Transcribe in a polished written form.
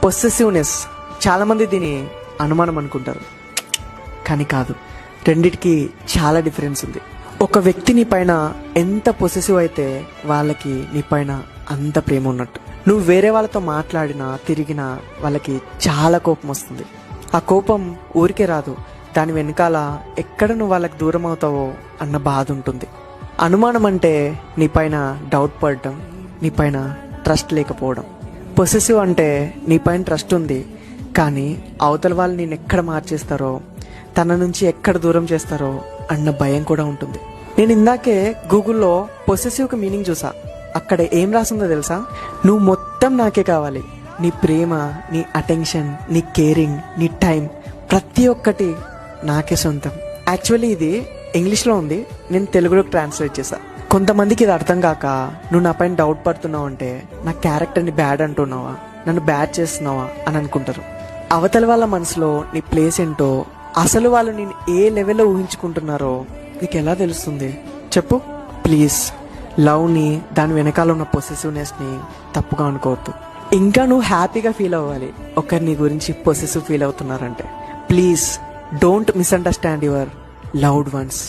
Possessiveness, చాలామంది దీన్ని అనుమానం అనుకుంటారు, కానీ కాదు. రెండిటికి చాలా డిఫరెన్స్ ఉంది. ఒక వ్యక్తి నీ పైన ఎంత పొసెసివ్ అయితే వాళ్ళకి నీ పైన అంత ప్రేమ ఉన్నట్టు. నువ్వు వేరే వాళ్ళతో మాట్లాడినా తిరిగినా వాళ్ళకి చాలా కోపం వస్తుంది. ఆ కోపం ఊరికే రాదు, దాని వెనకాల ఎక్కడ నువ్వు వాళ్ళకి దూరం అవుతావో అన్న బాధ ఉంటుంది. అనుమానం అంటే నీ పైన డౌట్ పడడం, నీ పైన ట్రస్ట్ లేకపోవడం. పొసెసివ్ అంటే నీ పైన ట్రస్ట్ ఉంది, కానీ అవతల వాళ్ళు నేను ఎక్కడ మార్చేస్తారో, తన నుంచి ఎక్కడ దూరం చేస్తారో అన్న భయం కూడా ఉంటుంది. నేను ఇందాకే గూగుల్లో పొసెసివ్కి మీనింగ్ చూసా. అక్కడ ఏం రాసిందో తెలుసా? నువ్వు మొత్తం నాకే కావాలి, నీ ప్రేమ, నీ అటెన్షన్, నీ కేరింగ్, నీ టైం, ప్రతి ఒక్కటి నాకే సొంతం. యాక్చువల్లీ ఇది ఇంగ్లీష్లో ఉంది, నేను తెలుగులోకి ట్రాన్స్లేట్ చేశా. కొంతమందికి ఇది అర్థం కాక నువ్వు నా పైన డౌట్ పడుతున్నావు అంటే నా క్యారెక్టర్ని బ్యాడ్ అంటున్నావా, నన్ను బ్యాడ్ చేస్తున్నావా అని అనుకుంటారు. అవతల వాళ్ళ మనసులో నీ ప్లేస్ ఏంటో, అసలు వాళ్ళు నేను ఏ లెవెల్లో ఊహించుకుంటున్నారో నీకు ఎలా తెలుస్తుంది చెప్పు? ప్లీజ్, లవ్ని, దాని వెనకాల ఉన్న పొసెసివ్నెస్ని తప్పుగా అనుకోవద్దు. ఇంకా నువ్వు హ్యాపీగా ఫీల్ అవ్వాలి ఒకరి నీ గురించి పొసెసివ్ ఫీల్ అవుతున్నారంటే. Please don't misunderstand your loved once.